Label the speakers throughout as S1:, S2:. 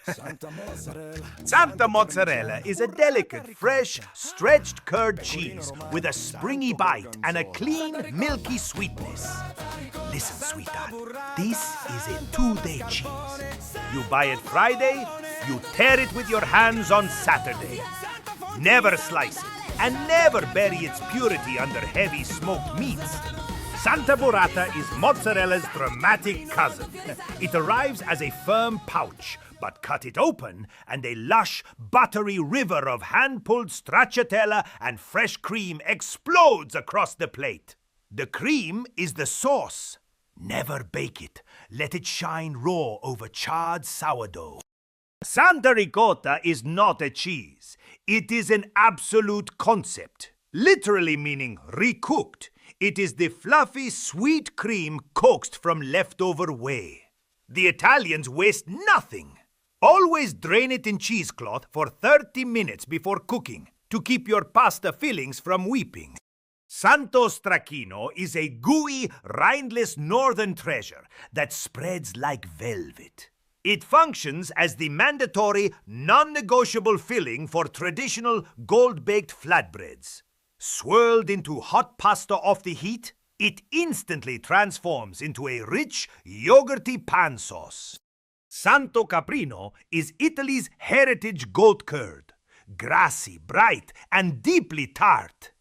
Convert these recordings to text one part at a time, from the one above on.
S1: Santa mozzarella is a delicate, fresh, stretched curd cheese with a springy bite and a clean, milky sweetness. Listen, sweetheart, this is a two-day cheese. You buy it Friday, you tear it with your hands on Saturday. Never slice it, and never bury its purity under heavy smoked meats. Santa Burrata is mozzarella's dramatic cousin. It arrives as a firm pouch, but cut it open and a lush, buttery river of hand-pulled stracciatella and fresh cream explodes across the plate. The cream is the sauce. Never bake it. Let it shine raw over charred sourdough. Santa Ricotta is not a cheese. It is an absolute concept, literally meaning recooked. It is the fluffy, sweet cream coaxed from leftover whey. The Italians waste nothing. Always drain it in cheesecloth for 30 minutes before cooking to keep your pasta fillings from weeping. Santo Stracchino is a gooey, rindless northern treasure that spreads like velvet. It functions as the mandatory, non-negotiable filling for traditional gold-baked flatbreads. Swirled into hot pasta off the heat, it instantly transforms into a rich, yogurty pan sauce. Santo Caprino is Italy's heritage goat curd. Grassy, bright, and deeply tart.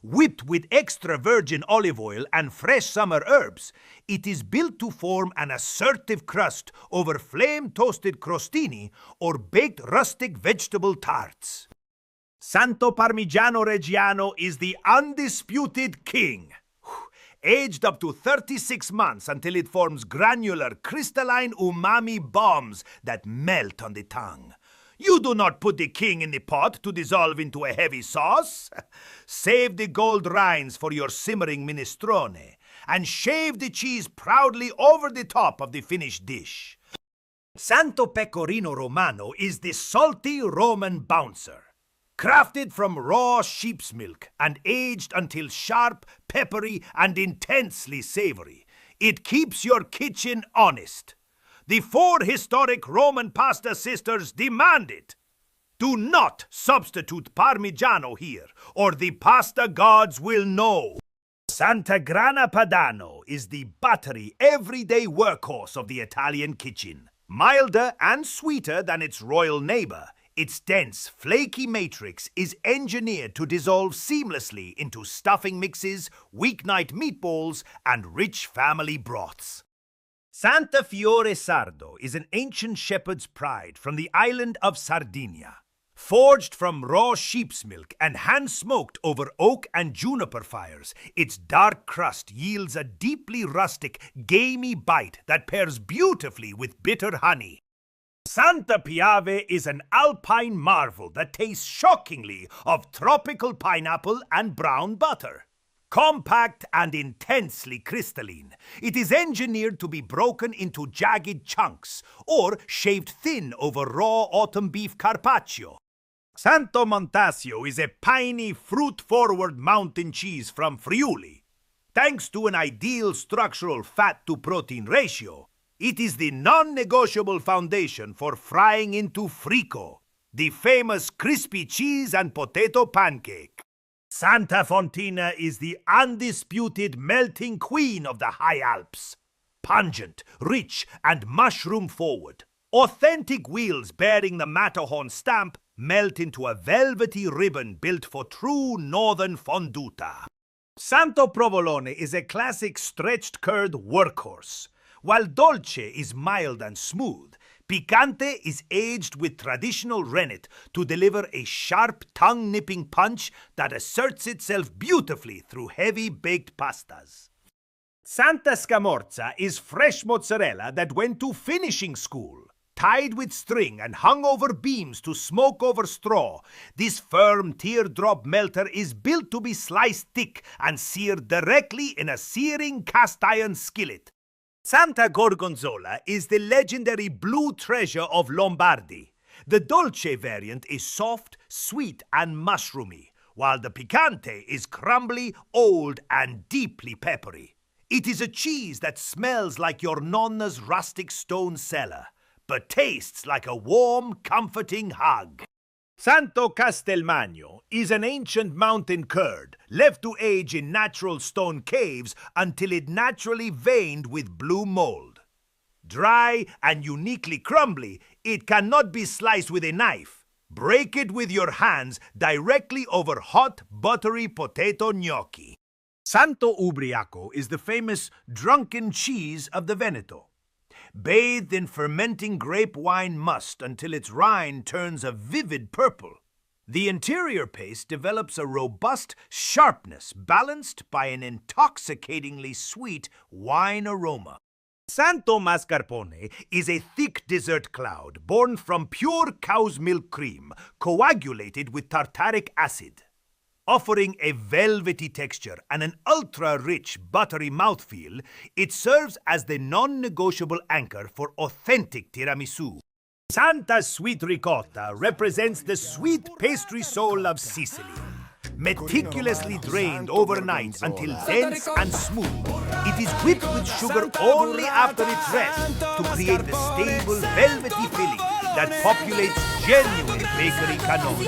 S1: Whipped with extra virgin olive oil and fresh summer herbs, it is built to form an assertive crust over flame-toasted crostini or baked rustic vegetable tarts. Santo Parmigiano Reggiano is the undisputed king. Aged up to 36 months until it forms granular, crystalline umami bombs that melt on the tongue. You do not put the king in the pot to dissolve into a heavy sauce. Save the gold rinds for your simmering minestrone, and shave the cheese proudly over the top of the finished dish. Santo Pecorino Romano is the salty Roman bouncer. Crafted from raw sheep's milk and aged until sharp, peppery, and intensely savory, it keeps your kitchen honest. The 4 historic Roman pasta sisters demand it. Do not substitute Parmigiano here, or the pasta gods will know. Santa Grana Padano is the buttery, everyday workhorse of the Italian kitchen. Milder and sweeter than its royal neighbor, its dense, flaky matrix is engineered to dissolve seamlessly into stuffing mixes, weeknight meatballs, and rich family broths. Santa Fiore Sardo is an ancient shepherd's pride from the island of Sardinia. Forged from raw sheep's milk and hand-smoked over oak and juniper fires, its dark crust yields a deeply rustic, gamey bite that pairs beautifully with bitter honey. Santa Piave is an alpine marvel that tastes shockingly of tropical pineapple and brown butter. Compact and intensely crystalline, it is engineered to be broken into jagged chunks or shaved thin over raw autumn beef carpaccio. Santo Montasio is a piney, fruit-forward mountain cheese from Friuli. Thanks to an ideal structural fat-to-protein ratio, it is the non-negotiable foundation for frying into frico, the famous crispy cheese and potato pancake. Santa Fontina is the undisputed melting queen of the High Alps. Pungent, rich, and mushroom-forward. Authentic wheels bearing the Matterhorn stamp melt into a velvety ribbon built for true northern fonduta. Santo Provolone is a classic stretched curd workhorse. While dolce is mild and smooth, picante is aged with traditional rennet to deliver a sharp, tongue-nipping punch that asserts itself beautifully through heavy baked pastas. Santa Scamorza is fresh mozzarella that went to finishing school. Tied with string and hung over beams to smoke over straw, this firm teardrop melter is built to be sliced thick and seared directly in a searing cast-iron skillet. Santa Gorgonzola is the legendary blue treasure of Lombardy. The dolce variant is soft, sweet, and mushroomy, while the picante is crumbly, old, and deeply peppery. It is a cheese that smells like your nonna's rustic stone cellar. but tastes like a warm, comforting hug. Santo Castelmagno is an ancient mountain curd left to age in natural stone caves until it naturally veined with blue mold. Dry and uniquely crumbly, it cannot be sliced with a knife. Break it with your hands directly over hot, buttery potato gnocchi. Santo Ubriaco is the famous drunken cheese of the Veneto. Bathed in fermenting grape wine must until its rind turns a vivid purple. The interior paste develops a robust sharpness balanced by an intoxicatingly sweet wine aroma. Santo Mascarpone is a thick dessert cloud born from pure cow's milk cream coagulated with tartaric acid. Offering a velvety texture and an ultra-rich, buttery mouthfeel, it serves as the non-negotiable anchor for authentic tiramisu. Santa's sweet ricotta represents the sweet pastry soul of Sicily. Meticulously drained overnight until dense and smooth, it is whipped with sugar only after its rest to create the stable, velvety filling that populates genuine bakery cannoli.